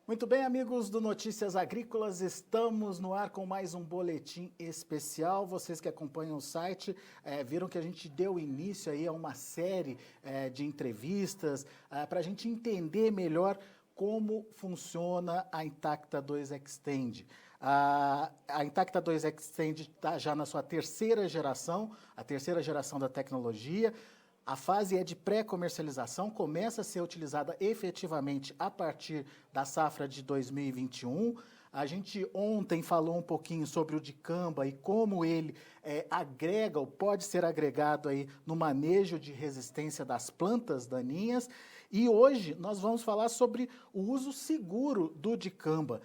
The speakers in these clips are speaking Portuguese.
Muito bem, amigos do Notícias Agrícolas, estamos no ar com mais um boletim especial. Vocês que acompanham o site viram que a gente deu início aí a uma série de entrevistas para a gente entender melhor como funciona a Intacta 2 Extend. A Intacta 2 Extend está já na sua terceira geração, a terceira geração da tecnologia. A fase é de pré-comercialização, começa a ser utilizada efetivamente a partir da safra de 2021. A gente ontem falou um pouquinho sobre o dicamba e como ele agrega ou pode ser agregado aí no manejo de resistência das plantas daninhas. E hoje nós vamos falar sobre o uso seguro do dicamba,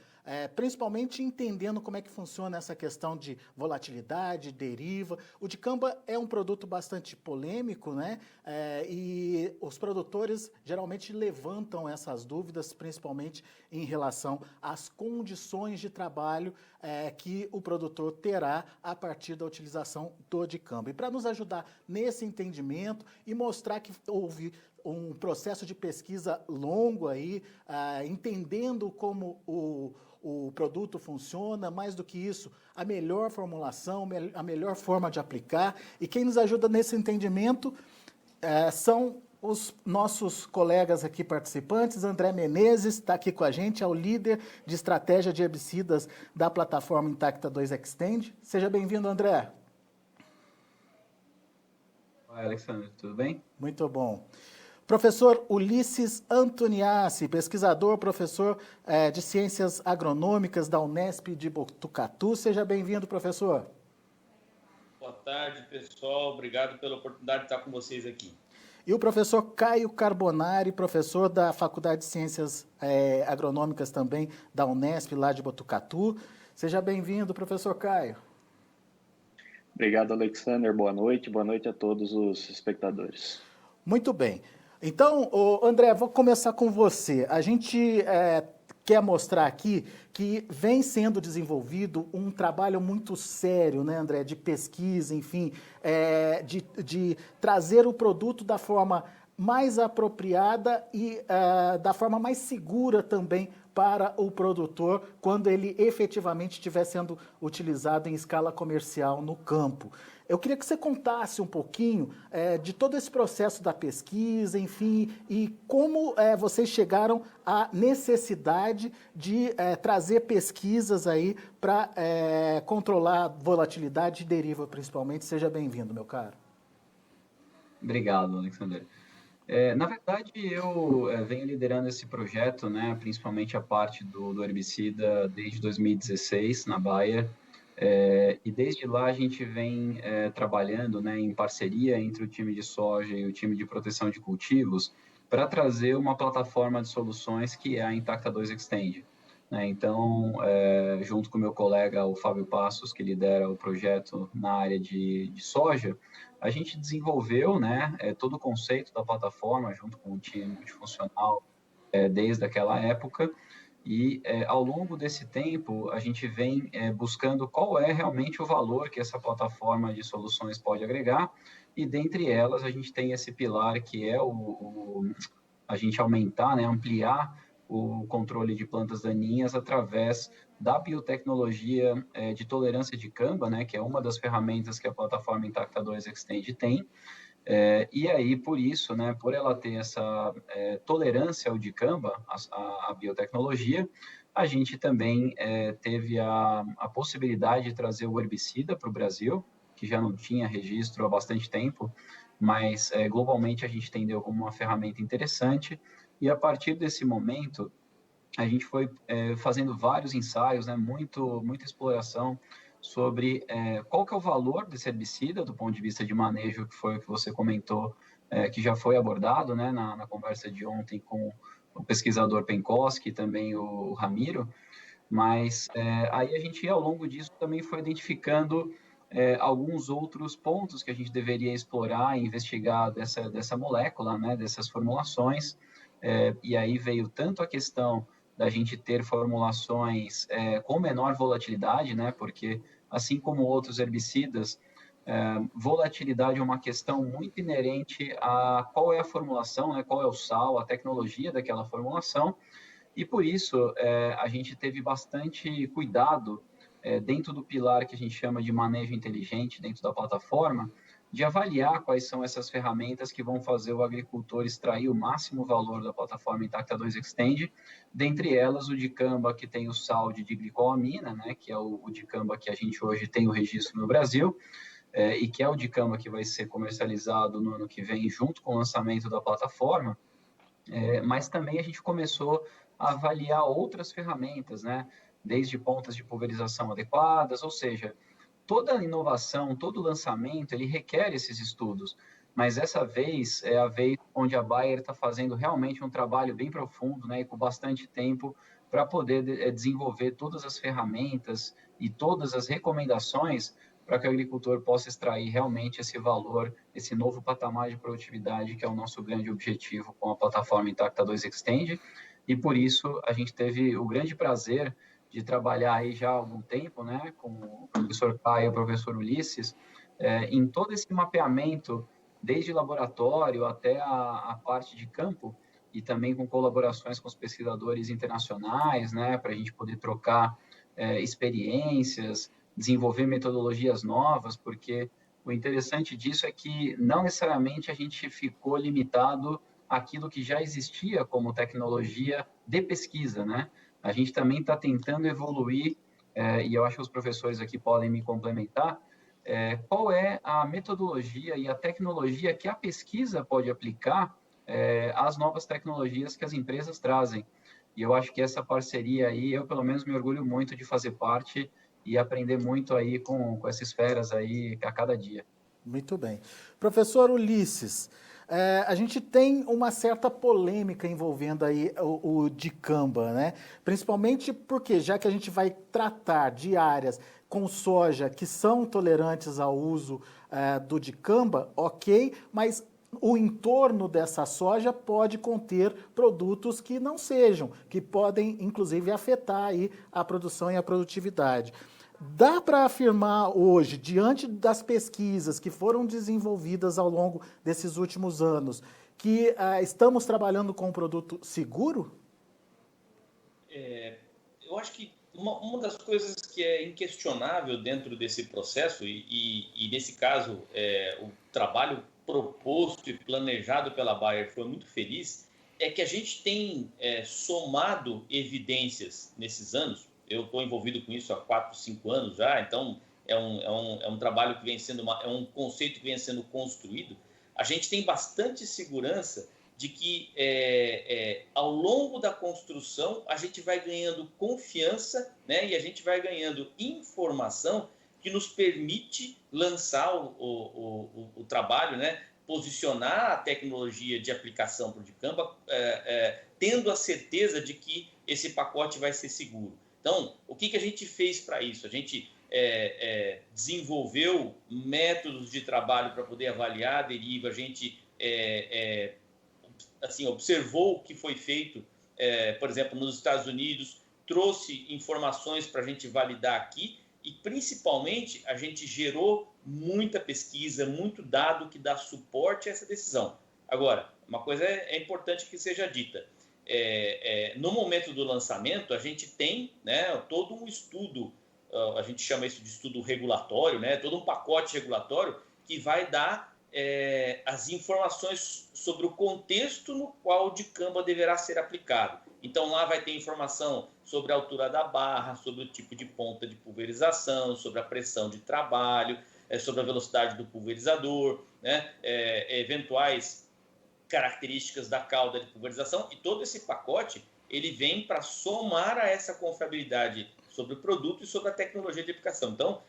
principalmente entendendo como é que funciona essa questão de volatilidade, deriva. O dicamba é um produto bastante polêmico, né? E os produtores geralmente levantam essas dúvidas, principalmente em relação às condições de trabalho que o produtor terá a partir da utilização do dicamba. E para nos ajudar nesse entendimento e mostrar que houve um processo de pesquisa longo aí, entendendo como o produto funciona, mais do que isso, a melhor formulação, a melhor forma de aplicar. E quem nos ajuda nesse entendimento são os nossos colegas aqui participantes. André Menezes está aqui com a gente, é o líder de estratégia de herbicidas da plataforma Intacta 2 Extend. Seja bem-vindo, André. Oi, Alexandre, tudo bem? Muito bom. Professor Ulisses Antoniassi, pesquisador, professor de Ciências Agronômicas da Unesp de Botucatu. Seja bem-vindo, professor. Boa tarde, pessoal. Obrigado pela oportunidade de estar com vocês aqui. E o professor Caio Carbonari, professor da Faculdade de Ciências Agronômicas também da Unesp, lá de Botucatu. Seja bem-vindo, professor Caio. Obrigado, Alexander. Boa noite a todos os espectadores. Muito bem. Então, André, vou começar com você. A gente quer mostrar aqui que vem sendo desenvolvido um trabalho muito sério, né, André, de pesquisa, enfim, de trazer o produto da forma mais apropriada e da forma mais segura também para o produtor quando ele efetivamente estiver sendo utilizado em escala comercial no campo. Eu queria que você contasse um pouquinho de todo esse processo da pesquisa, enfim, e como vocês chegaram à necessidade de trazer pesquisas aí para controlar volatilidade e deriva, principalmente. Seja bem-vindo, meu caro. Obrigado, Alexander. Na verdade, eu venho liderando esse projeto, né, principalmente a parte do herbicida, desde 2016, na Bayer. E desde lá a gente vem trabalhando, né, em parceria entre o time de soja e o time de proteção de cultivos para trazer uma plataforma de soluções que é a Intacta 2 Extend. Né? Então, junto com o meu colega, o Fábio Passos, que lidera o projeto na área de soja, a gente desenvolveu, né, todo o conceito da plataforma junto com o time multifuncional desde aquela época. E ao longo desse tempo, a gente vem buscando qual é realmente o valor que essa plataforma de soluções pode agregar, e dentre elas a gente tem esse pilar que é a gente aumentar, né, ampliar o controle de plantas daninhas através da biotecnologia de tolerância de dicamba, né, que é uma das ferramentas que a plataforma Intacta 2 Extend tem. E aí, por isso, né, por ela ter essa tolerância ao dicamba, a biotecnologia, a gente também teve a possibilidade de trazer o herbicida para o Brasil, que já não tinha registro há bastante tempo, mas globalmente a gente entendeu como uma ferramenta interessante, e a partir desse momento, a gente foi fazendo vários ensaios, né, muita exploração, sobre qual que é o valor desse herbicida do ponto de vista de manejo, que foi o que você comentou, que já foi abordado, né, na conversa de ontem com o pesquisador Penkoski e também o Ramiro, mas aí a gente, ao longo disso, também foi identificando alguns outros pontos que a gente deveria explorar e investigar dessa molécula, né, dessas formulações, e aí veio tanto a questão da gente ter formulações com menor volatilidade, né? Porque, assim como outros herbicidas, volatilidade é uma questão muito inerente a qual é a formulação, né? Qual é o sal, a tecnologia daquela formulação, E por isso, a gente teve bastante cuidado dentro do pilar que a gente chama de manejo inteligente dentro da plataforma, de avaliar quais são essas ferramentas que vão fazer o agricultor extrair o máximo valor da plataforma Intacta 2 Extend, dentre elas o dicamba, que tem o sal de diglicoamina, né, que é o dicamba que a gente hoje tem o registro no Brasil, e que é o dicamba que vai ser comercializado no ano que vem, junto com o lançamento da plataforma, mas também a gente começou a avaliar outras ferramentas, né, desde pontas de pulverização adequadas, ou seja, toda inovação, todo lançamento, ele requer esses estudos, mas essa vez é a vez onde a Bayer está fazendo realmente um trabalho bem profundo, né, e com bastante tempo para poder desenvolver todas as ferramentas e todas as recomendações para que o agricultor possa extrair realmente esse valor, esse novo patamar de produtividade, que é o nosso grande objetivo com a plataforma Intacta 2 Extend, e por isso a gente teve o grande prazer de trabalhar aí já há algum tempo, né, com o professor Caio e o professor Ulisses, em todo esse mapeamento, desde laboratório até a parte de campo, e também com colaborações com os pesquisadores internacionais, né, para a gente poder trocar experiências, desenvolver metodologias novas, porque o interessante disso é que não necessariamente a gente ficou limitado àquilo que já existia como tecnologia de pesquisa, né? A gente também está tentando evoluir, e eu acho que os professores aqui podem me complementar, qual é a metodologia e a tecnologia que a pesquisa pode aplicar às novas tecnologias que as empresas trazem. E eu acho que essa parceria aí, eu pelo menos me orgulho muito de fazer parte e aprender muito aí com essas feras aí a cada dia. Muito bem. Professor Ulisses, a gente tem uma certa polêmica envolvendo aí o dicamba, né? Principalmente porque, já que a gente vai tratar de áreas com soja que são tolerantes ao uso do dicamba, ok, mas o entorno dessa soja pode conter produtos que não sejam, que podem, inclusive, afetar aí a produção e a produtividade. Dá para afirmar hoje, diante das pesquisas que foram desenvolvidas ao longo desses últimos anos, que estamos trabalhando com um produto seguro? Eu acho que uma das coisas que é inquestionável dentro desse processo, e nesse caso o trabalho proposto e planejado pela Bayer foi muito feliz, é que a gente tem somado evidências nesses anos. Eu estou envolvido com isso há 4, 5 anos já, então é um trabalho que vem sendo, é um conceito que vem sendo construído. A gente tem bastante segurança de que ao longo da construção a gente vai ganhando confiança, né, e a gente vai ganhando informação que nos permite lançar o trabalho, né, posicionar a tecnologia de aplicação para o dicamba, tendo a certeza de que esse pacote vai ser seguro. Então, o que a gente fez para isso? A gente desenvolveu métodos de trabalho para poder avaliar a deriva, a gente assim, observou o que foi feito, por exemplo, nos Estados Unidos, trouxe informações para a gente validar aqui e, principalmente, a gente gerou muita pesquisa, muito dado que dá suporte a essa decisão. Agora, uma coisa é importante que seja dita. No momento do lançamento, a gente tem, né, todo um estudo, a gente chama isso de estudo regulatório, né, todo um pacote regulatório que vai dar as informações sobre o contexto no qual o dicamba deverá ser aplicado. Então, lá vai ter informação sobre a altura da barra, sobre o tipo de ponta de pulverização, sobre a pressão de trabalho, sobre a velocidade do pulverizador, né, eventuais características da cauda de pulverização, e todo esse pacote ele vem para somar a essa confiabilidade sobre o produto e sobre a tecnologia de aplicação. Então,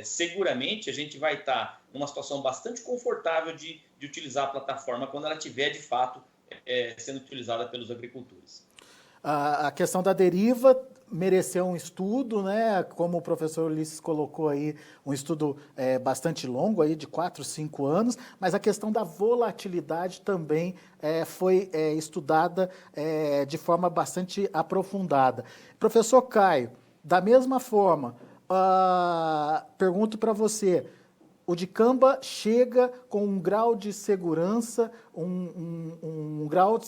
seguramente a gente vai estar numa situação bastante confortável de utilizar a plataforma quando ela estiver, de fato, sendo utilizada pelos agricultores. A questão da deriva mereceu um estudo, né? Como o professor Ulisses colocou aí, um estudo bastante longo, aí, de 4, 5 anos, mas a questão da volatilidade também foi estudada de forma bastante aprofundada. Professor Caio, da mesma forma, pergunto para você, o dicamba chega com um grau de segurança, um grau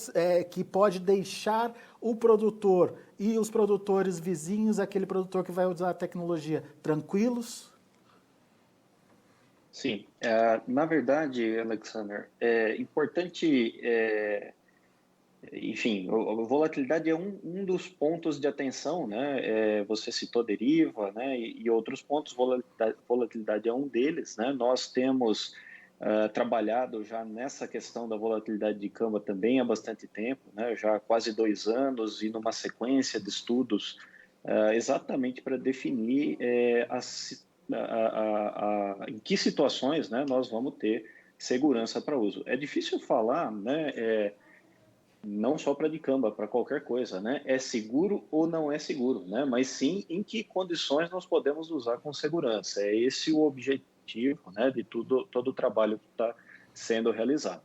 que pode deixar o produtor e os produtores vizinhos, aquele produtor que vai usar a tecnologia, tranquilos? Sim, na verdade, Alexander, é importante, enfim, a volatilidade é um dos pontos de atenção, né? Você citou deriva, né? E outros pontos, volatilidade é um deles, né? Nós temos trabalhado já nessa questão da volatilidade de câmbio também há bastante tempo, né? Já há quase 2 anos e numa sequência de estudos exatamente para definir em que situações, né, nós vamos ter segurança para uso. É difícil falar, né, não só para dicamba, para qualquer coisa, né, é seguro ou não é seguro, né, mas sim em que condições nós podemos usar com segurança. É esse o objetivo, né, de todo o trabalho que está sendo realizado.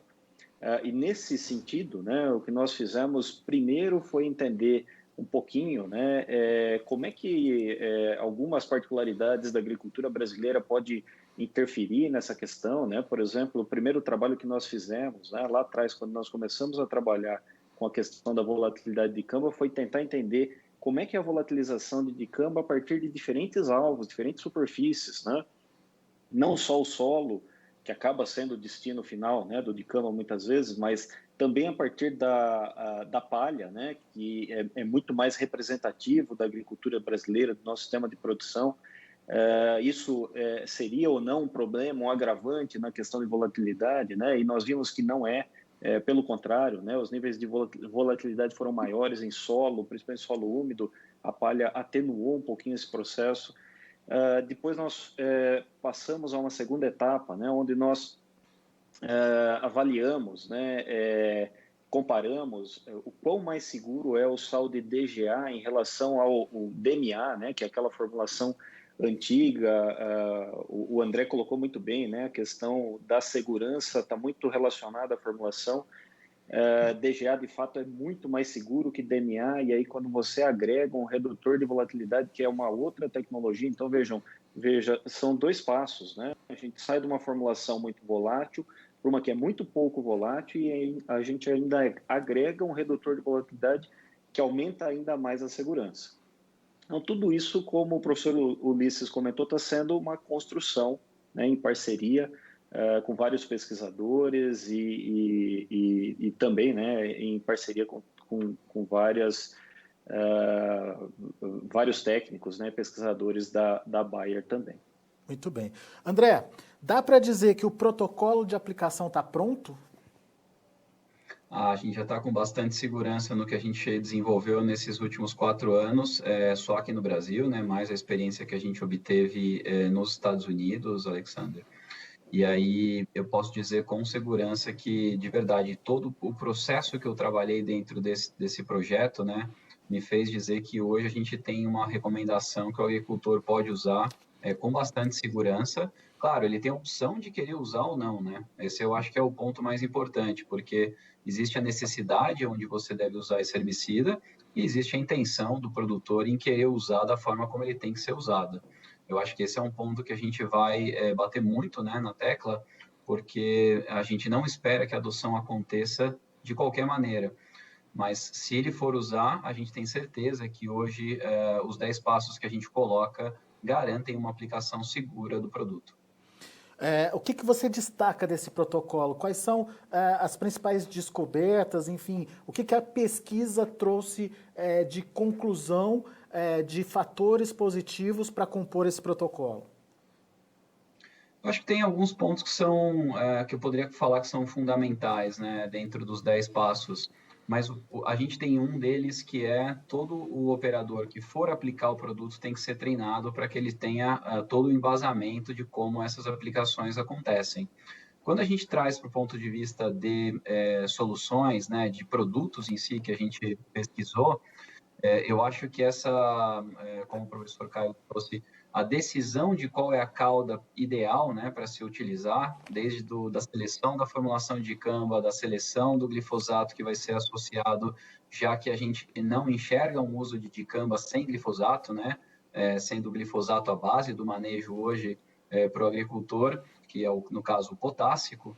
E nesse sentido, né, o que nós fizemos primeiro foi entender um pouquinho, né, como é que algumas particularidades da agricultura brasileira pode interferir nessa questão, né? Por exemplo, o primeiro trabalho que nós fizemos, né, lá atrás, quando nós começamos a trabalhar com a questão da volatilidade de dicamba, foi tentar entender como é que é a volatilização de dicamba a partir de diferentes alvos, diferentes superfícies, né? Não só o solo, que acaba sendo o destino final, né, do dicamba muitas vezes, mas também a partir da palha, né, que é muito mais representativo da agricultura brasileira, do nosso sistema de produção. Isso seria ou não um problema, um agravante na questão de volatilidade, né? E nós vimos que não pelo contrário, né? Os níveis de volatilidade foram maiores em solo, principalmente solo úmido, a palha atenuou um pouquinho esse processo. Depois nós passamos a uma segunda etapa, né, onde nós avaliamos, né, comparamos o quão mais seguro é o sal de DGA em relação ao DMA, né, que é aquela formulação antiga. O André colocou muito bem, né, a questão da segurança está muito relacionada à formulação. DGA de fato é muito mais seguro que DMA, e aí quando você agrega um redutor de volatilidade, que é uma outra tecnologia, então veja, são 2 passos, né? A gente sai de uma formulação muito volátil para uma que é muito pouco volátil, e aí a gente ainda agrega um redutor de volatilidade que aumenta ainda mais a segurança. Então tudo isso, como o professor Ulisses comentou, está sendo uma construção, né, em parceria com vários pesquisadores e também, né, em parceria com vários técnicos, né, pesquisadores da Bayer também. Muito bem. André, dá para dizer que o protocolo de aplicação está pronto? A gente já está com bastante segurança no que a gente desenvolveu nesses últimos 4 anos, só aqui no Brasil, né, mais a experiência que a gente obteve nos Estados Unidos, Alexander. E aí eu posso dizer com segurança que, de verdade, todo o processo que eu trabalhei dentro desse projeto, né, me fez dizer que hoje a gente tem uma recomendação que o agricultor pode usar com bastante segurança. Claro, ele tem a opção de querer usar ou não, né? Esse eu acho que é o ponto mais importante, porque existe a necessidade onde você deve usar esse herbicida e existe a intenção do produtor em querer usar da forma como ele tem que ser usado. Eu acho que esse é um ponto que a gente vai bater muito, né, na tecla, porque a gente não espera que a adoção aconteça de qualquer maneira. Mas se ele for usar, a gente tem certeza que hoje os 10 passos que a gente coloca garantem uma aplicação segura do produto. O que você destaca desse protocolo? Quais são as principais descobertas, enfim, o que a pesquisa trouxe de conclusão, de fatores positivos para compor esse protocolo? Eu acho que tem alguns pontos que eu poderia falar que são fundamentais, né, dentro dos 10 passos, mas a gente tem um deles que é todo o operador que for aplicar o produto tem que ser treinado para que ele tenha todo o embasamento de como essas aplicações acontecem. Quando a gente traz para o ponto de vista de soluções, né, de produtos em si que a gente pesquisou, eu acho que como o professor Caio trouxe, a decisão de qual é a cauda ideal, né, para se utilizar, desde da seleção da formulação de dicamba, da seleção do glifosato que vai ser associado, já que a gente não enxerga um uso de dicamba sem glifosato, né, sendo o glifosato a base do manejo hoje para o agricultor, que é, no caso, o potássico,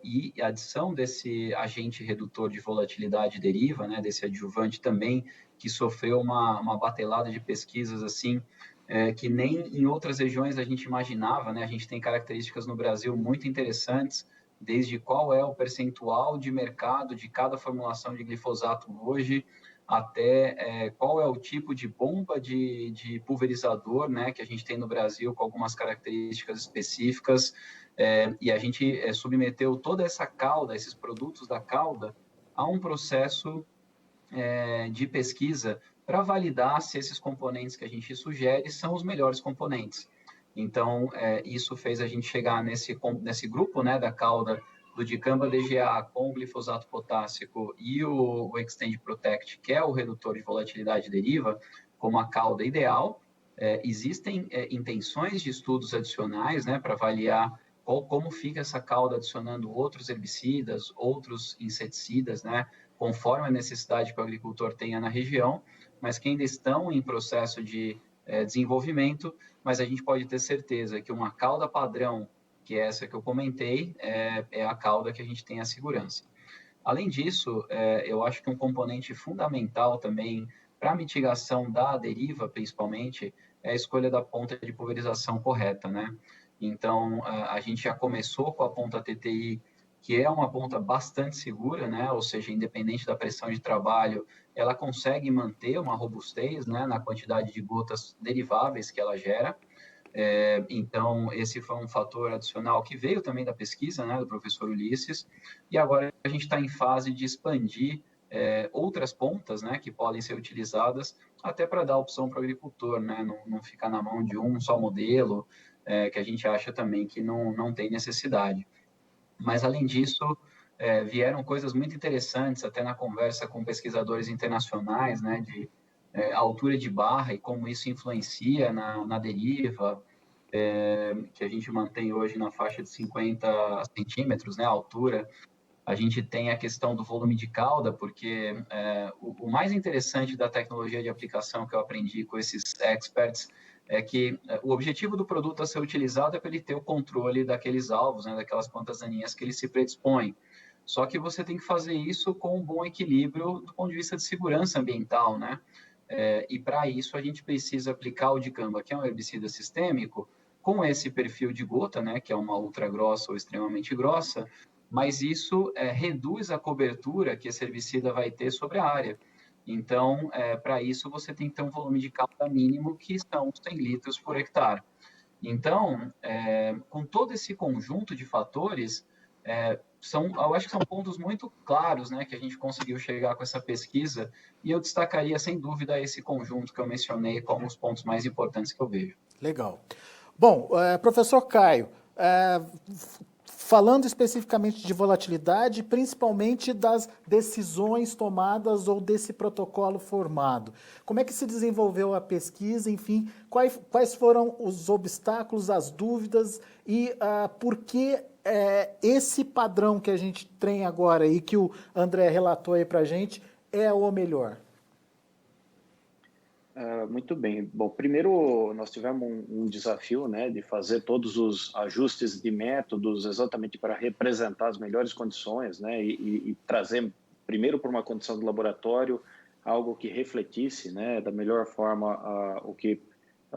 e a adição desse agente redutor de volatilidade deriva, né, desse adjuvante também, que sofreu uma batelada de pesquisas assim, que nem em outras regiões a gente imaginava, né? A gente tem características no Brasil muito interessantes, desde qual é o percentual de mercado de cada formulação de glifosato hoje, até qual é o tipo de bomba de pulverizador, né, que a gente tem no Brasil com algumas características específicas, e a gente submeteu toda essa cauda, esses produtos da cauda, a um processo de pesquisa para validar se esses componentes que a gente sugere são os melhores componentes. Então, isso fez a gente chegar nesse grupo, né, da cauda do dicamba DGA com o glifosato potássico e o Extend Protect, que é o redutor de volatilidade deriva, como a cauda ideal. Existem intenções de estudos adicionais, né, para avaliar como fica essa cauda adicionando outros herbicidas, outros inseticidas, né, conforme a necessidade que o agricultor tenha na região, mas que ainda estão em processo de desenvolvimento, mas a gente pode ter certeza que uma cauda padrão, que é essa que eu comentei, é a cauda que a gente tem a segurança. Além disso, eu acho que um componente fundamental também para a mitigação da deriva, principalmente, é a escolha da ponta de pulverização correta, né? Então, a gente já começou com a ponta TTI, que é uma ponta bastante segura, né? Ou seja, independente da pressão de trabalho, ela consegue manter uma robustez, né, na quantidade de gotas deriváveis que ela gera. Então, esse foi um fator adicional que veio também da pesquisa, né, do professor Ulisses, e agora a gente está em fase de expandir outras pontas, né, que podem ser utilizadas até para dar opção para o agricultor, né, não ficar na mão de um só modelo, que a gente acha também que não tem necessidade. Mas, além disso, vieram coisas muito interessantes, até na conversa com pesquisadores internacionais, né, de altura de barra e como isso influencia na deriva, que a gente mantém hoje na faixa de 50 centímetros, né, a altura. A gente tem a questão do volume de cauda, porque o mais interessante da tecnologia de aplicação que eu aprendi com esses experts é que o objetivo do produto a ser utilizado é para ele ter o controle daqueles alvos, né, daquelas plantas daninhas que ele se predispõe. Só que você tem que fazer isso com um bom equilíbrio do ponto de vista de segurança ambiental, né? E para isso a gente precisa aplicar o dicamba, que é um herbicida sistêmico, com esse perfil de gota, né, que é uma ultra grossa ou extremamente grossa, mas isso reduz a cobertura que esse herbicida vai ter sobre a área. Então, para isso, você tem que ter um volume de cauda mínimo, que são 100 litros por hectare. Então, com todo esse conjunto de fatores, eu acho que são pontos muito claros, né, que a gente conseguiu chegar com essa pesquisa, e eu destacaria, sem dúvida, esse conjunto que eu mencionei como os pontos mais importantes que eu vejo. Legal. Bom, professor Caio, falando especificamente de volatilidade, principalmente das decisões tomadas ou desse protocolo formado, como é que se desenvolveu a pesquisa, enfim, quais foram os obstáculos, as dúvidas e por que esse padrão que a gente tem agora e que o André relatou aí para a gente é o melhor? Muito bem. Bom, primeiro nós tivemos um desafio, né, de fazer todos os ajustes de métodos exatamente para representar as melhores condições, né, e trazer primeiro para uma condição do laboratório algo que refletisse, né, da melhor forma o que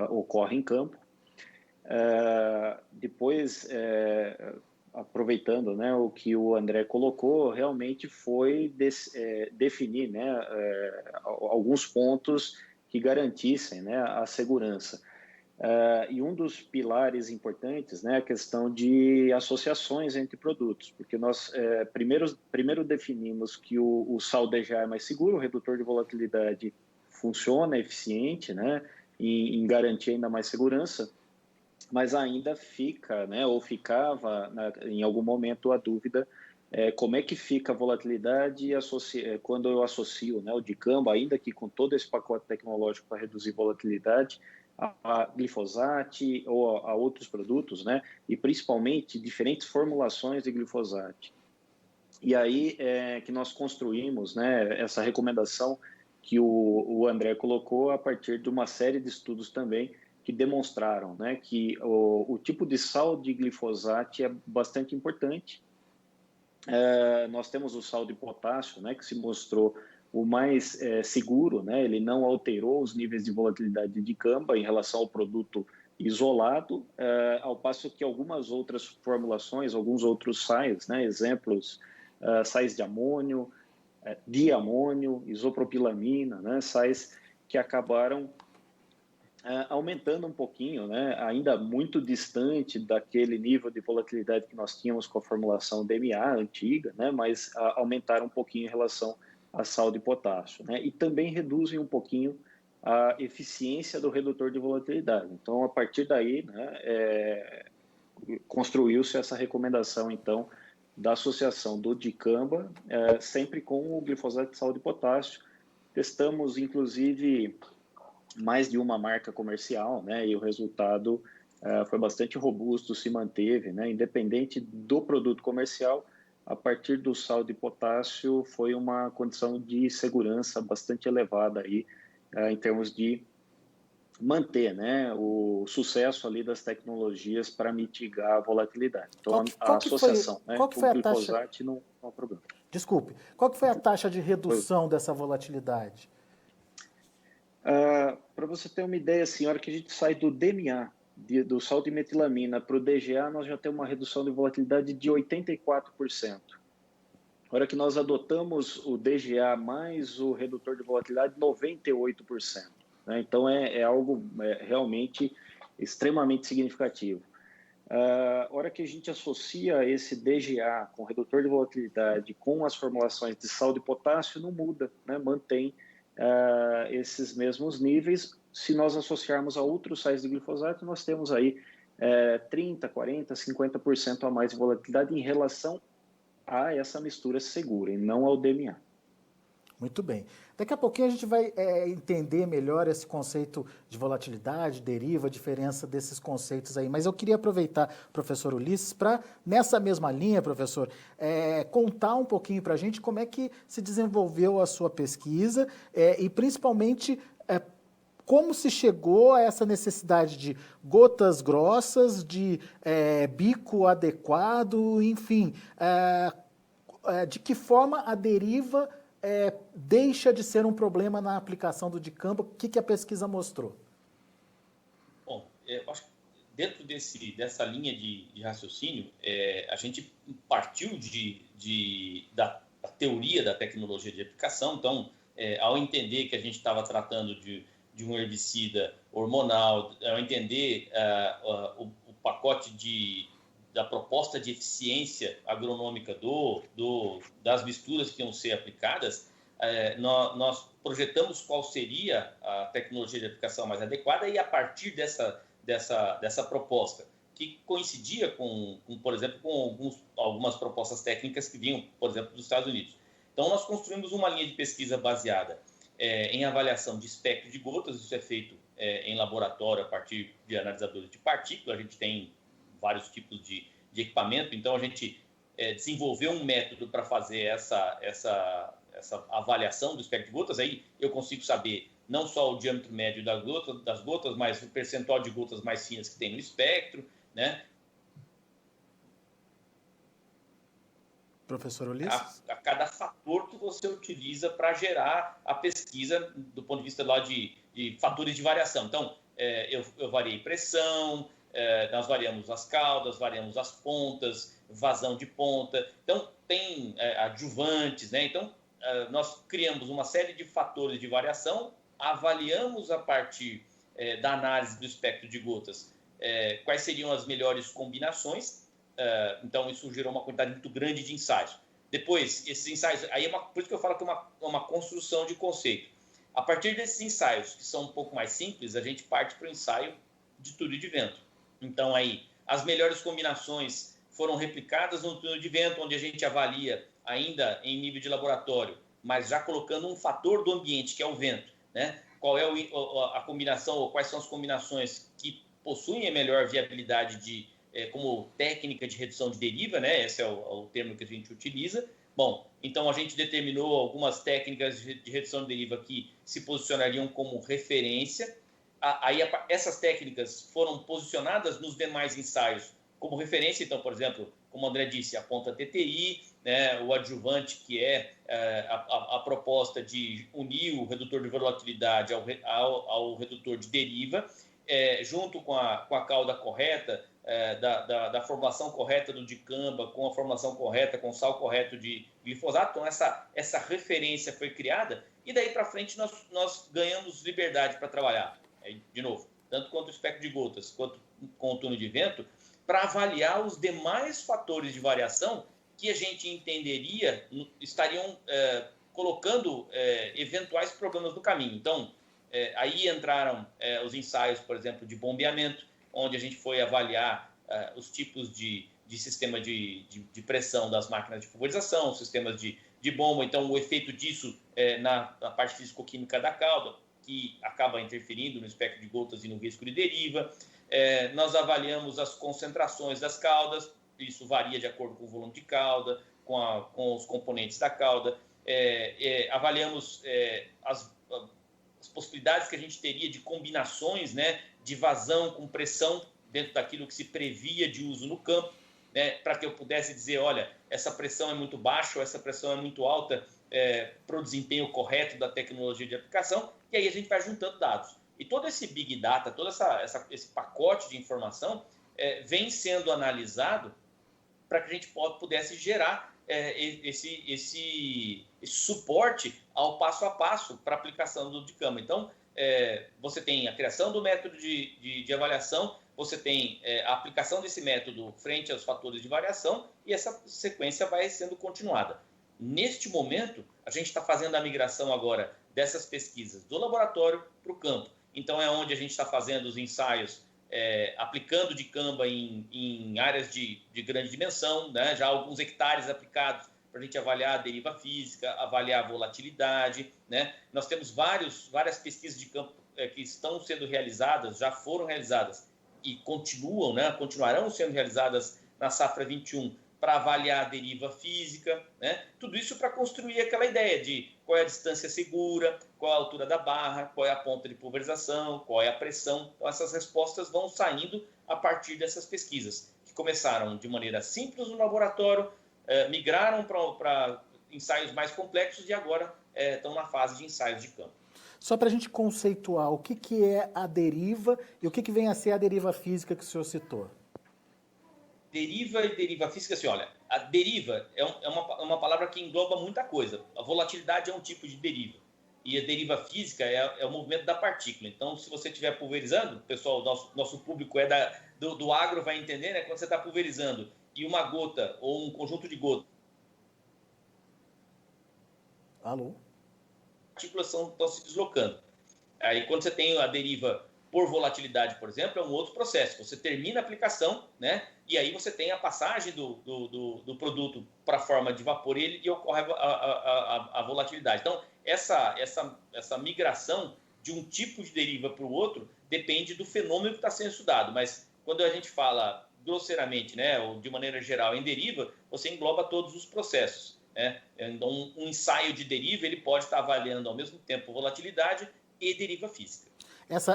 ocorre em campo. Depois, aproveitando, né, o que o André colocou, realmente foi definir, né, alguns pontos que garantissem, né, a segurança. E um dos pilares importantes, né, é a questão de associações entre produtos, porque nós primeiro definimos que o Saldejar é mais seguro, o redutor de volatilidade funciona, é eficiente, né, em garantir ainda mais segurança, mas ainda fica, né, ou ficava em algum momento a dúvida como é que fica a volatilidade quando eu associo, né, o dicamba, ainda que com todo esse pacote tecnológico para reduzir volatilidade, a glifosato ou a outros produtos, né, e principalmente diferentes formulações de glifosato. E aí que nós construímos, né, essa recomendação que o André colocou a partir de uma série de estudos também que demonstraram, né, que o tipo de sal de glifosato é bastante importante. Nós temos o sal de potássio, né, que se mostrou o mais seguro, né, ele não alterou os níveis de volatilidade de dicamba em relação ao produto isolado, ao passo que algumas outras formulações, alguns outros sais, né, exemplos, sais de amônio, diamônio, isopropilamina, né, sais que acabaram aumentando um pouquinho, né, ainda muito distante daquele nível de volatilidade que nós tínhamos com a formulação DMA antiga, né, mas aumentaram um pouquinho em relação a sal de potássio, né, e também reduzem um pouquinho a eficiência do redutor de volatilidade. Então, a partir daí, né, construiu-se essa recomendação, então, da associação do dicamba, sempre com o glifosato de sal de potássio. Testamos, inclusive, mais de uma marca comercial, né, e o resultado foi bastante robusto, se manteve, né, independente do produto comercial. A partir do sal de potássio foi uma condição de segurança bastante elevada aí, em termos de manter, né, o sucesso ali das tecnologias para mitigar a volatilidade. Então, a associação, né, qual que foi o a taxa? glifosato não é um problema. Desculpe, qual que foi a taxa de redução dessa volatilidade? Para você ter uma ideia, assim, a hora que a gente sai do DMA, do sal de metilamina, para o DGA, nós já temos uma redução de volatilidade de 84%. A hora que nós adotamos o DGA mais o redutor de volatilidade, 98%. Né? Então, é algo realmente extremamente significativo. A hora que a gente associa esse DGA com redutor de volatilidade com as formulações de sal de potássio, não muda, né? Mantém esses mesmos níveis. Se nós associarmos a outros sais de glifosato, nós temos aí 30%, 40%, 50% a mais de volatilidade em relação a essa mistura segura e não ao DMA. Muito bem. Daqui a pouquinho a gente vai entender melhor esse conceito de volatilidade, deriva, a diferença desses conceitos aí. Mas eu queria aproveitar, professor Ulisses, para, nessa mesma linha, professor, contar um pouquinho para a gente como é que se desenvolveu a sua pesquisa e, principalmente, como se chegou a essa necessidade de gotas grossas, de bico adequado, enfim, de que forma a deriva deixa de ser um problema na aplicação do dicamba. O que a pesquisa mostrou? Bom, eu acho que dentro dessa linha de raciocínio, a gente partiu da teoria da tecnologia de aplicação. Então, ao entender que a gente estava tratando de um herbicida hormonal, ao entender o pacote da proposta de eficiência agronômica das misturas que iam ser aplicadas, nós projetamos qual seria a tecnologia de aplicação mais adequada e a partir dessa proposta, que coincidia por exemplo, com algumas propostas técnicas que vinham, por exemplo, dos Estados Unidos. Então, nós construímos uma linha de pesquisa baseada em avaliação de espectro de gotas. Isso é feito em laboratório a partir de analisadores de partículas. A gente tem vários tipos de equipamento, então a gente desenvolveu um método para fazer essa avaliação do espectro de gotas. Aí eu consigo saber não só o diâmetro médio das gotas, mas o percentual de gotas mais finas que tem no espectro, né? Professor Ulisses? A cada fator que você utiliza para gerar a pesquisa do ponto de vista lá de fatores de variação. Então, eu variei pressão, nós variamos as caudas, variamos as pontas, vazão de ponta. Então, tem adjuvantes, né? Então, nós criamos uma série de fatores de variação, avaliamos a partir da análise do espectro de gotas quais seriam as melhores combinações. Então, isso gerou uma quantidade muito grande de ensaios. Depois, esses ensaios, aí por isso que eu falo que é uma construção de conceito. A partir desses ensaios, que são um pouco mais simples, a gente parte para o ensaio de túnel de vento. Então, aí, as melhores combinações foram replicadas no túnel de vento, onde a gente avalia ainda em nível de laboratório, mas já colocando um fator do ambiente, que é o vento, né? Qual é a combinação, ou quais são as combinações que possuem a melhor viabilidade como técnica de redução de deriva, né? Esse é o termo que a gente utiliza. Bom, então a gente determinou algumas técnicas de redução de deriva que se posicionariam como referência. essas técnicas foram posicionadas nos demais ensaios como referência. Então, por exemplo, como o André disse, a ponta TTI, né, o adjuvante, que é a proposta de unir o redutor de volatilidade ao redutor de deriva, junto com a cauda correta, da formulação correta do dicamba, com a formulação correta, com o sal correto de glifosato. Então, essa referência foi criada e daí para frente nós ganhamos liberdade para trabalhar. De novo, tanto quanto o espectro de gotas, quanto com o túnel de vento, para avaliar os demais fatores de variação que a gente entenderia estariam colocando eventuais problemas no caminho. Então, aí entraram os ensaios, por exemplo, de bombeamento, onde a gente foi avaliar os tipos de sistema de pressão das máquinas de pulverização, sistemas de bomba. Então, o efeito disso na parte físico-química da cauda, que acaba interferindo no espectro de gotas e no risco de deriva. Nós avaliamos as concentrações das caudas, isso varia de acordo com o volume de cauda, com os componentes da cauda. Avaliamos as possibilidades que a gente teria de combinações, né, de vazão com pressão dentro daquilo que se previa de uso no campo, né, para que eu pudesse dizer, olha, essa pressão é muito baixa ou essa pressão é muito alta para o desempenho correto da tecnologia de aplicação, e aí a gente vai juntando dados. E todo esse Big Data, todo esse pacote de informação vem sendo analisado para que a gente pudesse gerar esse suporte ao passo a passo para a aplicação do dicamba. Então, você tem a criação do método de avaliação, você tem a aplicação desse método frente aos fatores de variação e essa sequência vai sendo continuada. Neste momento, a gente está fazendo a migração agora dessas pesquisas do laboratório para o campo. Então, é onde a gente está fazendo os ensaios, aplicando dicamba em áreas de grande dimensão, né? Já alguns hectares aplicados para a gente avaliar a deriva física, avaliar a volatilidade, né? Nós temos várias pesquisas de campo que estão sendo realizadas, já foram realizadas e continuarão sendo realizadas na safra 21 para avaliar a deriva física, né? Tudo isso para construir aquela ideia de qual é a distância segura, qual é a altura da barra, qual é a ponta de pulverização, qual é a pressão. Então, essas respostas vão saindo a partir dessas pesquisas, que começaram de maneira simples no laboratório, migraram para ensaios mais complexos e agora estão na fase de ensaios de campo. Só para a gente conceituar, o que é a deriva e o que vem a ser a deriva física que o senhor citou? Deriva e deriva física, assim, olha, a deriva é uma palavra que engloba muita coisa. A volatilidade é um tipo de deriva. E a deriva física é o movimento da partícula. Então, se você estiver pulverizando, pessoal, nosso público do agro vai entender, né? Quando você está pulverizando e uma gota ou um conjunto de gotas... Alô? As partículas estão se deslocando. Aí, quando você tem a deriva por volatilidade, por exemplo, é um outro processo. Você termina a aplicação, né? E aí você tem a passagem do produto para a forma de vapor e ocorre a volatilidade. Então, essa migração de um tipo de deriva para o outro depende do fenômeno que está sendo estudado. Mas quando a gente fala grosseiramente, né, ou de maneira geral, em deriva, você engloba todos os processos, né? Então, um ensaio de deriva ele pode estar avaliando ao mesmo tempo volatilidade e deriva física.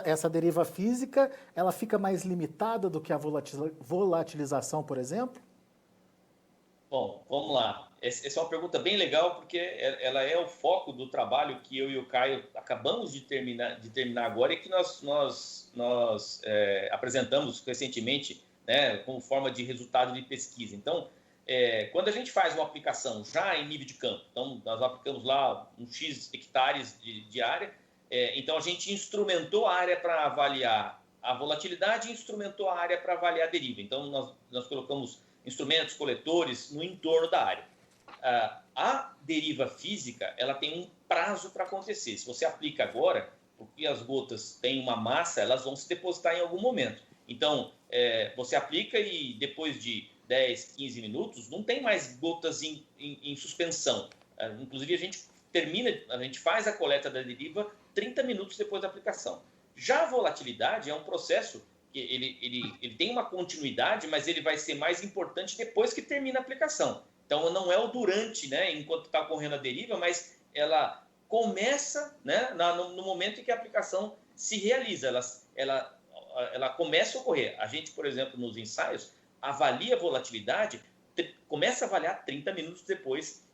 Essa deriva física, ela fica mais limitada do que a volatilização, por exemplo? Bom, vamos lá. Essa é uma pergunta bem legal, porque ela é o foco do trabalho que eu e o Caio acabamos de terminar agora e que nós apresentamos recentemente, né, como forma de resultado de pesquisa. Então, quando a gente faz uma aplicação já em nível de campo, então nós aplicamos lá uns X hectares de área, então a gente instrumentou a área para avaliar a volatilidade e instrumentou a área para avaliar a deriva. Então, nós colocamos instrumentos, coletores no entorno da área. A deriva física, ela tem um prazo para acontecer. Se você aplica agora, porque as gotas têm uma massa, elas vão se depositar em algum momento. Então, você aplica e depois de 10, 15 minutos, não tem mais gotas em suspensão. Inclusive, a gente faz a coleta da deriva 30 minutos depois da aplicação. Já a volatilidade é um processo que ele tem uma continuidade, mas ele vai ser mais importante depois que termina a aplicação. Então, não é o durante, né, enquanto está ocorrendo a deriva, mas ela começa, né, no momento em que a aplicação se realiza, ela começa a ocorrer. A gente, por exemplo, nos ensaios, avalia a volatilidade, começa a avaliar 30 minutos depois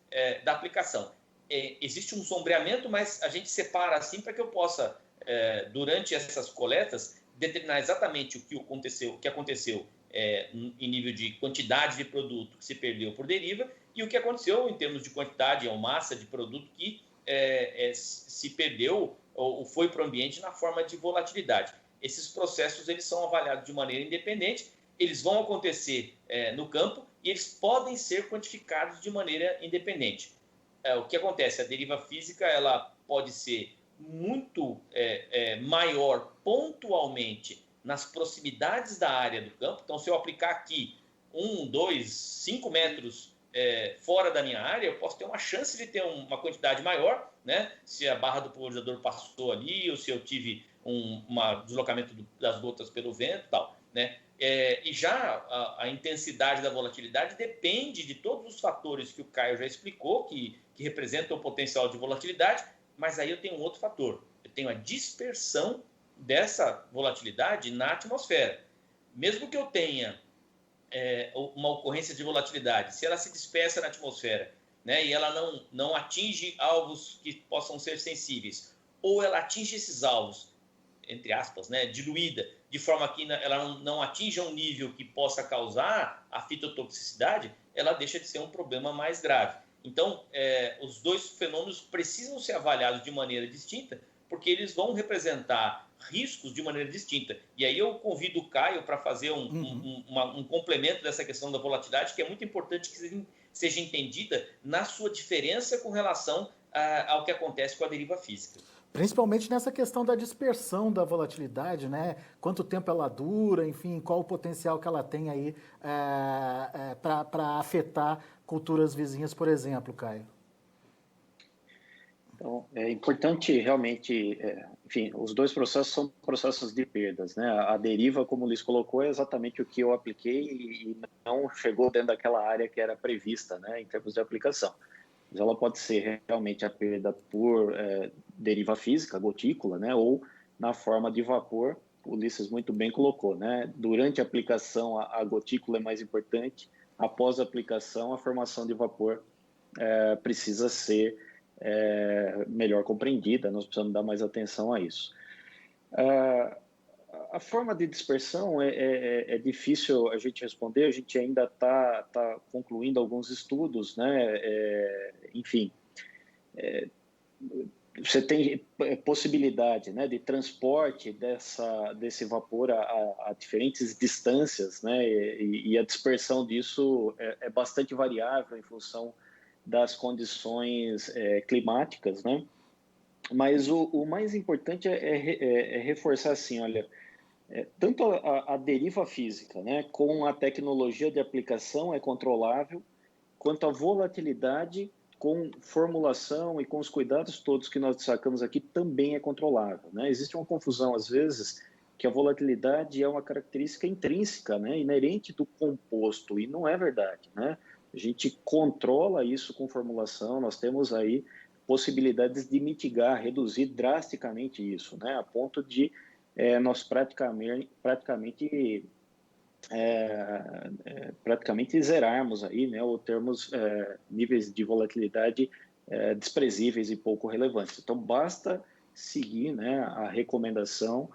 da aplicação. Existe um sombreamento, mas a gente separa assim para que eu possa, durante essas coletas, determinar exatamente o que aconteceu em nível de quantidade de produto que se perdeu por deriva e o que aconteceu em termos de quantidade ou massa de produto que se perdeu ou foi para o ambiente na forma de volatilidade. Esses processos eles são avaliados de maneira independente, eles vão acontecer no campo e eles podem ser quantificados de maneira independente. O que acontece? A deriva física ela pode ser muito maior pontualmente nas proximidades da área do campo. Então, se eu aplicar aqui 1, 2, 5 metros fora da minha área, eu posso ter uma chance de ter uma quantidade maior, né? Se a barra do pulverizador passou ali, ou se eu tive um deslocamento das gotas pelo vento e tal, né? E já a intensidade da volatilidade depende de todos os fatores que o Caio já explicou, que representam o potencial de volatilidade, mas aí eu tenho um outro fator. Eu tenho a dispersão dessa volatilidade na atmosfera. Mesmo que eu tenha uma ocorrência de volatilidade, se ela se dispersa na atmosfera, né, e ela não atinge alvos que possam ser sensíveis, ou ela atinge esses alvos, entre aspas, né, diluída, de forma que ela não atinja um nível que possa causar a fitotoxicidade, ela deixa de ser um problema mais grave. Então, os dois fenômenos precisam ser avaliados de maneira distinta, porque eles vão representar riscos de maneira distinta. E aí eu convido o Caio para fazer um complemento dessa questão da volatilidade, que é muito importante que seja entendida na sua diferença com relação ao que acontece com a deriva física. Principalmente nessa questão da dispersão da volatilidade, né? Quanto tempo ela dura, enfim, qual o potencial que ela tem aí para afetar culturas vizinhas, por exemplo, Caio. Então, é importante realmente, enfim, os dois processos são processos de perdas, né? A deriva, como o Luiz colocou, é exatamente o que eu apliquei e não chegou dentro daquela área que era prevista, né, em termos de aplicação. Mas ela pode ser realmente a perda por deriva física, gotícula, né, ou na forma de vapor, o Ulisses muito bem colocou, né? Durante a aplicação, a gotícula é mais importante, após a aplicação, a formação de vapor precisa ser melhor compreendida, nós precisamos dar mais atenção a isso. A forma de dispersão é difícil a gente responder, a gente ainda está concluindo alguns estudos, né? Enfim, você tem possibilidade, né, de transporte desse vapor a diferentes distâncias, né? E a dispersão disso é bastante variável em função das condições climáticas, né? Mas o mais importante é reforçar assim, olha, tanto a deriva física, né, com a tecnologia de aplicação é controlável, quanto a volatilidade com formulação e com os cuidados todos que nós destacamos aqui também é controlável, né? Existe uma confusão às vezes que a volatilidade é uma característica intrínseca, né, inerente do composto, e não é verdade, né? A gente controla isso com formulação, nós temos aí possibilidades de mitigar, reduzir drasticamente isso, né? A ponto de nós praticamente zerarmos aí, né? Ou termos níveis de volatilidade desprezíveis e pouco relevantes. Então, basta seguir, né, a recomendação,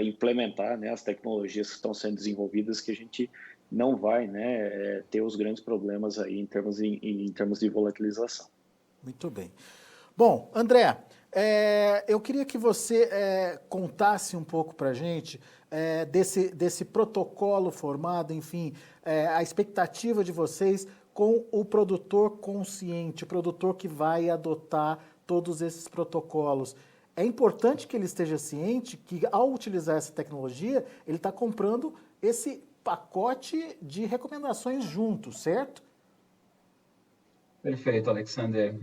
implementar, né, as tecnologias que estão sendo desenvolvidas, que a gente não vai, né, ter os grandes problemas aí em termos de volatilização. Muito bem. Bom, André, eu queria que você contasse um pouco para a gente desse protocolo formado, enfim, a expectativa de vocês com o produtor consciente, o produtor que vai adotar todos esses protocolos. É importante que ele esteja ciente que, ao utilizar essa tecnologia, ele está comprando esse pacote de recomendações junto, certo? Perfeito, Alexander.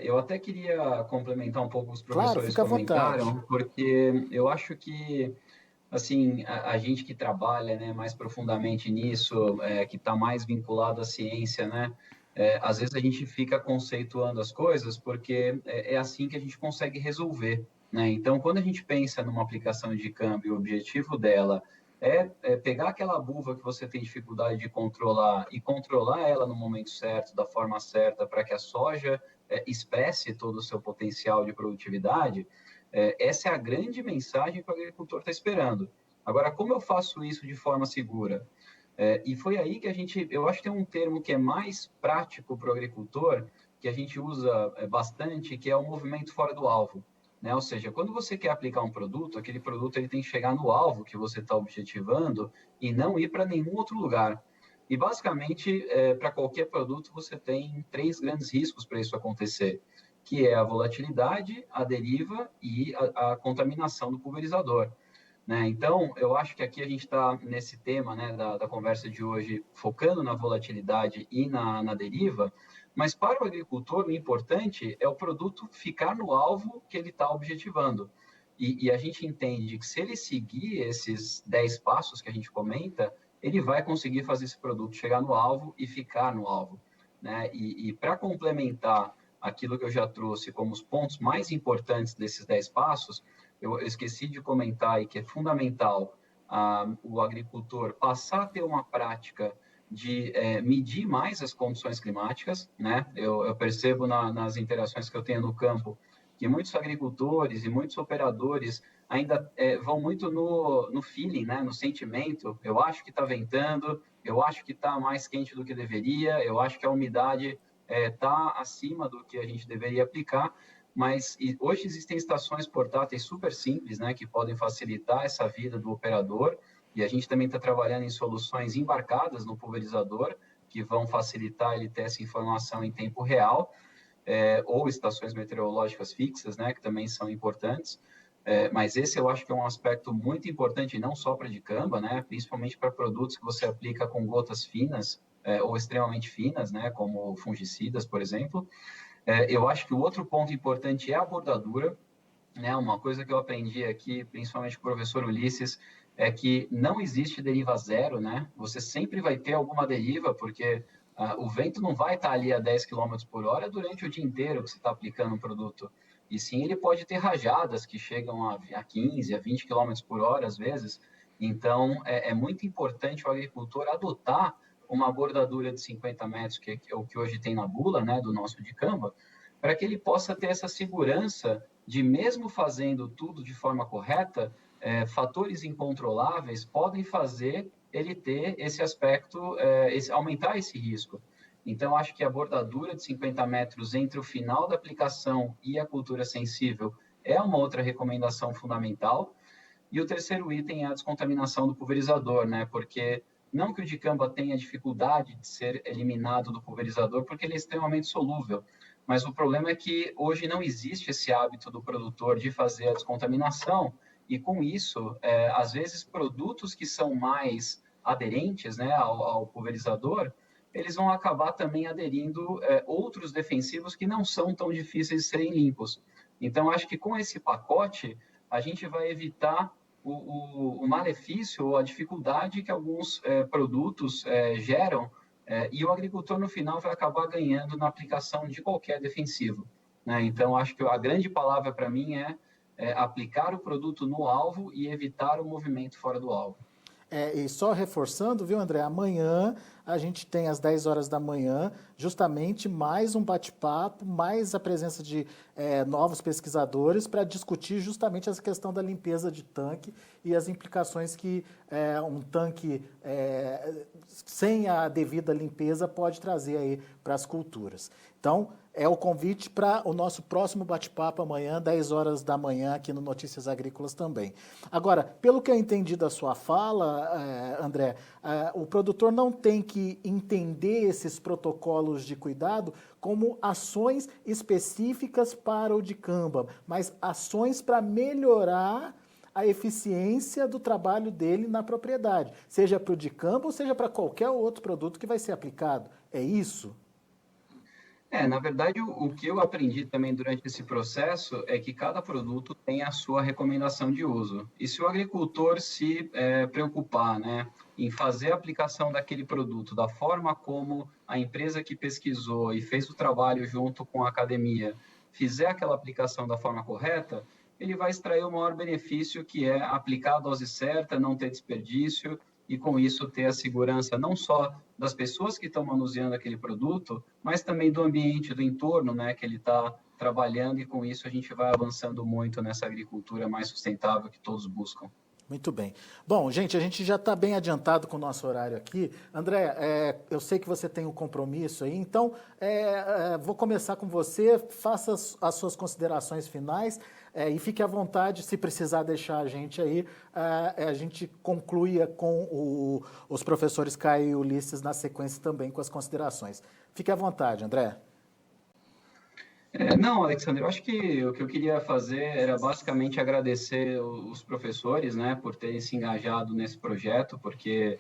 Eu até queria complementar um pouco os professores Claro, comentaram, porque eu acho que, assim, a gente que trabalha, né, mais profundamente nisso, que está mais vinculado à ciência, né, às vezes a gente fica conceituando as coisas porque é assim que a gente consegue resolver. né? Então, quando a gente pensa numa aplicação de câmbio, o objetivo dela é pegar aquela buva que você tem dificuldade de controlar e controlar ela no momento certo, da forma certa, para que a soja expresse todo o seu potencial de produtividade. Essa é a grande mensagem que o agricultor está esperando. Agora, como eu faço isso de forma segura? E foi aí que eu acho que tem um termo que é mais prático para o agricultor, que a gente usa bastante, que é o movimento fora do alvo. Né? Ou seja, quando você quer aplicar um produto, aquele produto ele tem que chegar no alvo que você está objetivando e não ir para nenhum outro lugar. E, basicamente, para qualquer produto, você tem 3 grandes riscos para isso acontecer, que é a volatilidade, a deriva e a contaminação do pulverizador. Né? Então, eu acho que aqui a gente está nesse tema, né, da conversa de hoje, focando na volatilidade e na deriva, mas para o agricultor, o importante é o produto ficar no alvo que ele está objetivando. E a gente entende que se ele seguir esses 10 passos que a gente comenta, ele vai conseguir fazer esse produto chegar no alvo e ficar no alvo. Né? E para complementar aquilo que eu já trouxe como os pontos mais importantes desses 10 passos, eu esqueci de comentar aí que é fundamental o agricultor passar a ter uma prática de medir mais as condições climáticas, né? Eu percebo nas interações que eu tenho no campo que muitos agricultores e muitos operadores ainda vão muito no feeling, né? No sentimento. Eu acho que está ventando, eu acho que está mais quente do que deveria, eu acho que a umidade está acima do que a gente deveria aplicar, mas hoje existem estações portáteis super simples, né, que podem facilitar essa vida do operador, e a gente também está trabalhando em soluções embarcadas no pulverizador, que vão facilitar ele ter essa informação em tempo real, ou estações meteorológicas fixas, né, que também são importantes, mas esse eu acho que é um aspecto muito importante, não só para dicamba, né, principalmente para produtos que você aplica com gotas finas, ou extremamente finas, né, como fungicidas, por exemplo. Eu acho que o outro ponto importante é a bordadura, né? Uma coisa que eu aprendi aqui, principalmente com o professor Ulisses, é que não existe deriva zero, né? Você sempre vai ter alguma deriva, porque o vento não vai estar ali a 10 km por hora durante o dia inteiro que você está aplicando um produto. E sim, ele pode ter rajadas que chegam a 15, a 20 km por hora, às vezes. Então, é muito importante o agricultor adotar uma bordadura de 50 metros, que é o que hoje tem na bula, né, do nosso dicamba, para que ele possa ter essa segurança de, mesmo fazendo tudo de forma correta, fatores incontroláveis podem fazer ele ter esse aspecto, aumentar esse risco. Então, acho que a bordadura de 50 metros entre o final da aplicação e a cultura sensível é uma outra recomendação fundamental. E o terceiro item é a descontaminação do pulverizador, né? Porque não que o dicamba tenha dificuldade de ser eliminado do pulverizador, porque ele é extremamente solúvel, mas o problema é que hoje não existe esse hábito do produtor de fazer a descontaminação, e com isso, às vezes, produtos que são mais aderentes, né, ao pulverizador, eles vão acabar também aderindo outros defensivos que não são tão difíceis de serem limpos. Então, acho que com esse pacote, a gente vai evitar o malefício ou a dificuldade que alguns produtos geram, e o agricultor, no final, vai acabar ganhando na aplicação de qualquer defensivo. Né? Então, acho que a grande palavra para mim é aplicar o produto no alvo e evitar o movimento fora do alvo. E só reforçando, viu, André? Amanhã a gente tem às 10 horas da manhã, justamente mais um bate-papo, mais a presença de novos pesquisadores para discutir justamente essa questão da limpeza de tanque e as implicações que um tanque sem a devida limpeza pode trazer aí para as culturas. Então, é o convite para o nosso próximo bate-papo amanhã, 10 horas da manhã, aqui no Notícias Agrícolas também. Agora, pelo que eu entendi da sua fala, André, o produtor não tem que entender esses protocolos de cuidado como ações específicas para o dicamba, mas ações para melhorar a eficiência do trabalho dele na propriedade, seja para o dicamba ou seja para qualquer outro produto que vai ser aplicado. É isso? Na verdade, o que eu aprendi também durante esse processo é que cada produto tem a sua recomendação de uso. E se o agricultor se preocupar, né, em fazer a aplicação daquele produto da forma como a empresa que pesquisou e fez o trabalho junto com a academia fizer aquela aplicação da forma correta, ele vai extrair o maior benefício, que é aplicar a dose certa, não ter desperdício, e com isso ter a segurança não só das pessoas que estão manuseando aquele produto, mas também do ambiente, do entorno, né, que ele está trabalhando, e com isso a gente vai avançando muito nessa agricultura mais sustentável que todos buscam. Muito bem. Bom, gente, a gente já está bem adiantado com o nosso horário aqui. André, eu sei que você tem um compromisso aí, então vou começar com você, faça as suas considerações finais e fique à vontade, se precisar deixar a gente aí, a gente conclui com os professores Caio e Ulisses na sequência também com as considerações. Fique à vontade, André. Não, Alexandre, eu acho que o que eu queria fazer era basicamente agradecer os professores, né, por terem se engajado nesse projeto, porque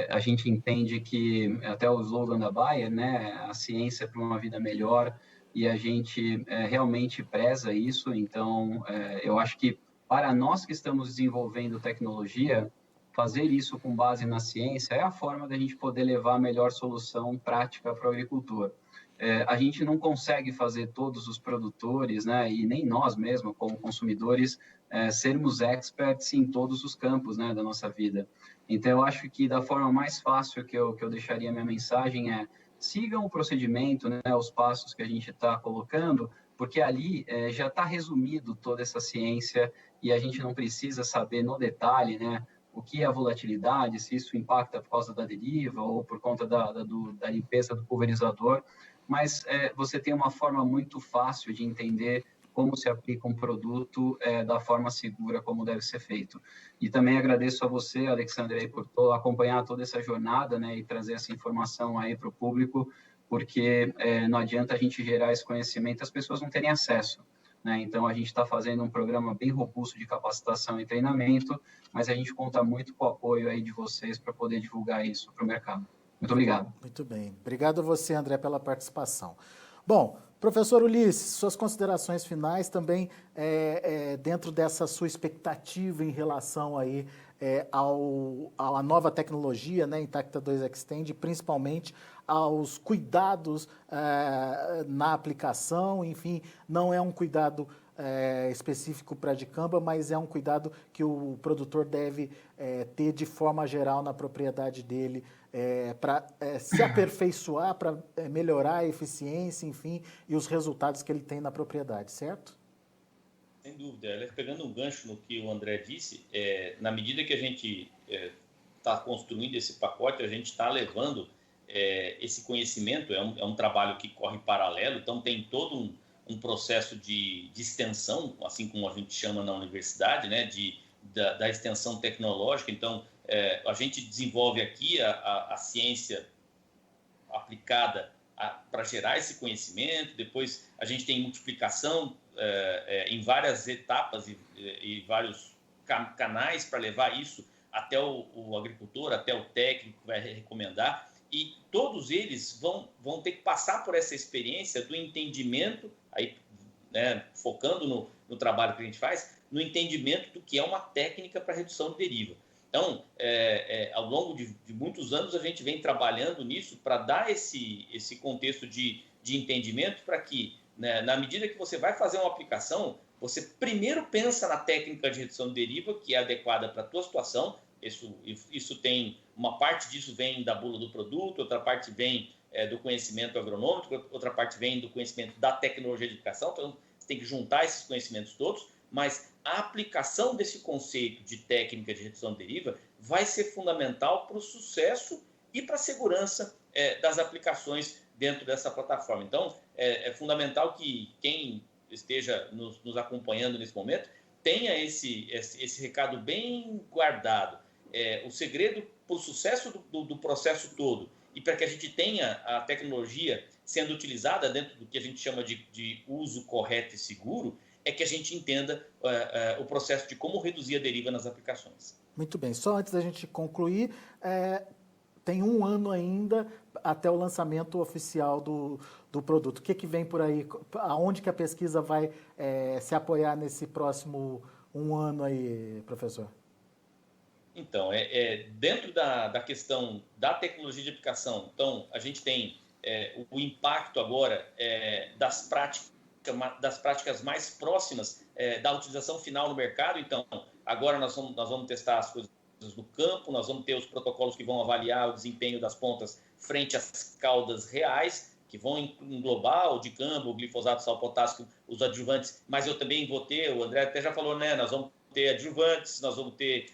a gente entende que, até o slogan da Bayer, né, a ciência para uma vida melhor, e a gente realmente preza isso. Então, eu acho que para nós que estamos desenvolvendo tecnologia, fazer isso com base na ciência é a forma da gente poder levar a melhor solução prática para o agricultor. A gente não consegue fazer todos os produtores, né, e nem nós mesmos, como consumidores, sermos experts em todos os campos, né, da nossa vida. Então, eu acho que da forma mais fácil que eu deixaria minha mensagem sigam o procedimento, né, os passos que a gente está colocando, porque ali já está resumido toda essa ciência e a gente não precisa saber no detalhe, né, o que é a volatilidade, se isso impacta por causa da deriva ou por conta da limpeza do pulverizador, mas você tem uma forma muito fácil de entender como se aplica um produto da forma segura, como deve ser feito. E também agradeço a você, Alexandre, aí, por acompanhar toda essa jornada, né, e trazer essa informação aí para o público, porque não adianta a gente gerar esse conhecimento, as pessoas não terem acesso, né? Então, a gente está fazendo um programa bem robusto de capacitação e treinamento, mas a gente conta muito com o apoio aí de vocês para poder divulgar isso para o mercado. Muito obrigado. Muito bem. Obrigado a você, André, pela participação. Bom, professor Ulisses, suas considerações finais também dentro dessa sua expectativa em relação aí à nova tecnologia, né, Intacta 2 Xtend, principalmente aos cuidados na aplicação, enfim, não é um cuidado específico para a dicamba, mas é um cuidado que o produtor deve ter de forma geral na propriedade dele, para se aperfeiçoar, para melhorar a eficiência, enfim, e os resultados que ele tem na propriedade, certo? Sem dúvida. Pegando um gancho no que o André disse, na medida que a gente está construindo esse pacote, a gente está levando esse conhecimento, é um trabalho que corre em paralelo, então tem todo um processo de extensão, assim como a gente chama na universidade, né, da extensão tecnológica. Então, a gente desenvolve aqui a ciência aplicada para gerar esse conhecimento, depois a gente tem multiplicação em várias etapas e vários canais para levar isso até o agricultor, até o técnico que vai recomendar, e todos eles vão ter que passar por essa experiência do entendimento, aí, né, focando no trabalho que a gente faz, no entendimento do que é uma técnica para redução de deriva. Então, ao longo de muitos anos, a gente vem trabalhando nisso para dar esse contexto de entendimento para que, né, na medida que você vai fazer uma aplicação, você primeiro pensa na técnica de redução de deriva, que é adequada para a tua situação. Isso tem, uma parte disso vem da bula do produto, outra parte vem do conhecimento agronômico, outra parte vem do conhecimento da tecnologia de aplicação. Então, você tem que juntar esses conhecimentos todos, mas a aplicação desse conceito de técnica de redução de deriva vai ser fundamental para o sucesso e para a segurança das aplicações dentro dessa plataforma. Então, é fundamental que quem esteja nos acompanhando nesse momento tenha esse recado bem guardado. O segredo para o sucesso do processo todo e para que a gente tenha a tecnologia sendo utilizada dentro do que a gente chama de uso correto e seguro é que a gente entenda o processo de como reduzir a deriva nas aplicações. Muito bem. Só antes da gente concluir, tem um ano ainda até o lançamento oficial do produto. O que vem por aí? Aonde que a pesquisa vai se apoiar nesse próximo um ano aí, professor? Então, dentro da questão da tecnologia de aplicação, então, a gente tem o impacto agora das práticas das práticas mais próximas da utilização final no mercado. Então, agora nós vamos testar as coisas do campo, nós vamos ter os protocolos que vão avaliar o desempenho das pontas frente às caudas reais, que vão englobar o dicamba, o glifosato, sal potássico, os adjuvantes, mas eu também vou ter, o André até já falou, né, nós vamos ter adjuvantes, nós vamos ter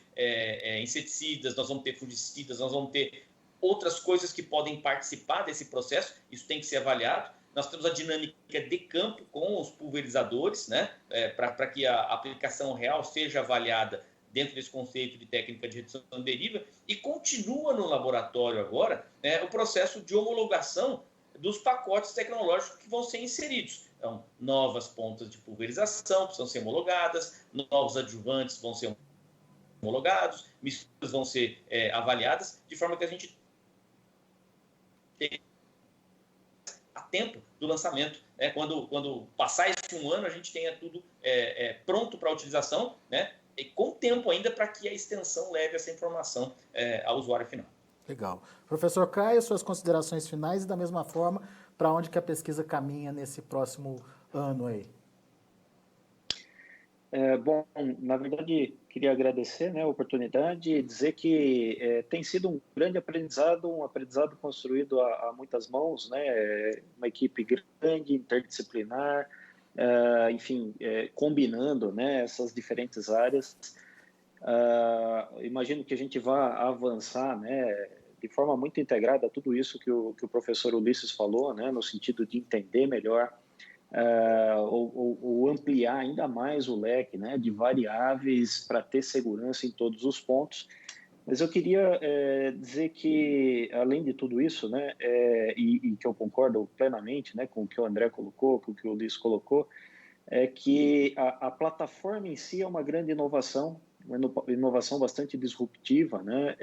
inseticidas, nós vamos ter fungicidas, nós vamos ter outras coisas que podem participar desse processo, isso tem que ser avaliado. Nós temos a dinâmica de campo com os pulverizadores, né, para que a aplicação real seja avaliada dentro desse conceito de técnica de redução de deriva, e continua no laboratório agora o processo de homologação dos pacotes tecnológicos que vão ser inseridos. Então, novas pontas de pulverização precisam ser homologadas, novos adjuvantes vão ser homologados, misturas vão ser avaliadas, de forma que a gente tenha a tempo do lançamento. Quando passar esse um ano, a gente tenha tudo pronto para a utilização, né? E com tempo ainda para que a extensão leve essa informação ao usuário final. Legal. Professor Caio, suas considerações finais e da mesma forma, para onde que a pesquisa caminha nesse próximo ano aí? Bom, na verdade, queria agradecer, né, a oportunidade e dizer que tem sido um grande aprendizado, um aprendizado construído a muitas mãos, né, uma equipe grande, interdisciplinar, enfim, combinando, né, essas diferentes áreas. Imagino que a gente vá avançar, né, de forma muito integrada tudo isso que o professor Ulisses falou, né, no sentido de entender melhor ou ampliar ainda mais o leque, né, de variáveis para ter segurança em todos os pontos. Mas eu queria dizer que, além de tudo isso, né, e que eu concordo plenamente, né, com o que o André colocou, com o que o Ulisses colocou, é que a plataforma em si é uma grande inovação, uma inovação bastante disruptiva, né?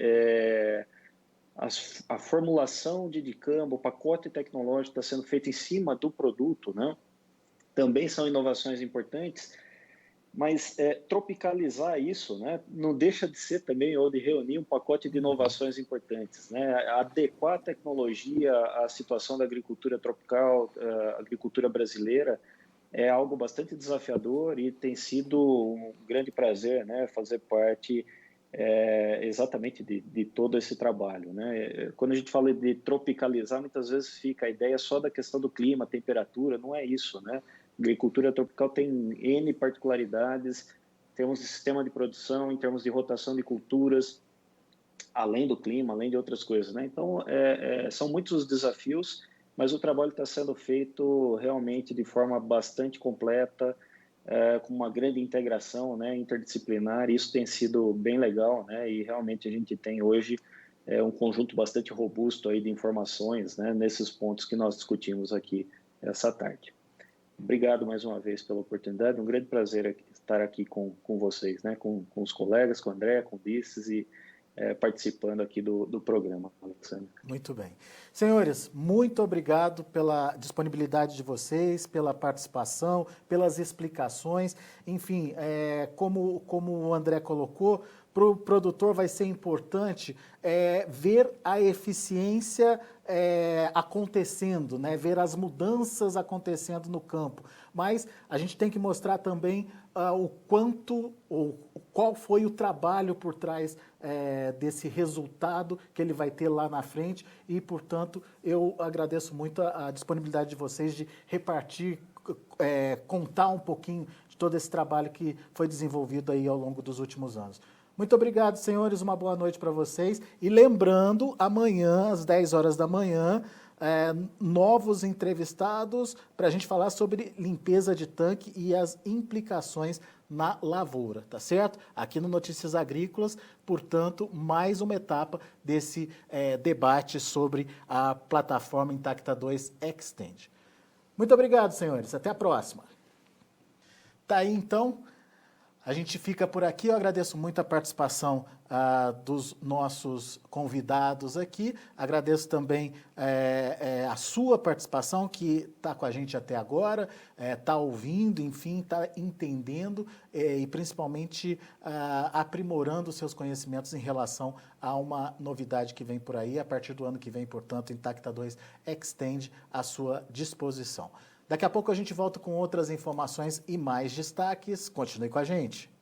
A formulação de dicamba, o pacote tecnológico está sendo feito em cima do produto, né? Também são inovações importantes, mas tropicalizar isso, né, não deixa de ser também, ou de reunir um pacote de inovações importantes, né? Adequar a tecnologia à situação da agricultura tropical, agricultura brasileira, é algo bastante desafiador e tem sido um grande prazer, né, fazer parte exatamente de todo esse trabalho, né? Quando a gente fala de tropicalizar, muitas vezes fica a ideia só da questão do clima, temperatura, não é isso, né? A agricultura tropical tem N particularidades, temos um sistema de produção em termos de rotação de culturas, além do clima, além de outras coisas, né? Então, são muitos os desafios, mas o trabalho está sendo feito realmente de forma bastante completa, com uma grande integração, né, interdisciplinar. Isso tem sido bem legal, né? E realmente a gente tem hoje um conjunto bastante robusto aí de informações, né, nesses pontos que nós discutimos aqui essa tarde. Obrigado mais uma vez pela oportunidade, um grande prazer estar aqui com vocês, né, com os colegas, com o André, com o Ulisses e participando aqui do programa, Alexandre. Muito bem. Senhores, muito obrigado pela disponibilidade de vocês, pela participação, pelas explicações. Enfim, como o André colocou, para o produtor vai ser importante ver a eficiência acontecendo, né? Ver as mudanças acontecendo no campo. Mas a gente tem que mostrar também o quanto, ou qual foi o trabalho por trás desse resultado que ele vai ter lá na frente e, portanto, eu agradeço muito a disponibilidade de vocês de repartir, contar um pouquinho de todo esse trabalho que foi desenvolvido aí ao longo dos últimos anos. Muito obrigado, senhores, uma boa noite para vocês. E lembrando, amanhã, às 10 horas da manhã, novos entrevistados para a gente falar sobre limpeza de tanque e as implicações na lavoura, tá certo? Aqui no Notícias Agrícolas, portanto, mais uma etapa desse debate sobre a plataforma Intacta 2 Extend. Muito obrigado, senhores. Até a próxima. Tá aí, então. A gente fica por aqui, eu agradeço muito a participação dos nossos convidados aqui, agradeço também a sua participação, que está com a gente até agora, está ouvindo, enfim, está entendendo e principalmente aprimorando seus conhecimentos em relação a uma novidade que vem por aí, a partir do ano que vem, portanto, Intacta 2 Extend à sua disposição. Daqui a pouco a gente volta com outras informações e mais destaques. Continue com a gente.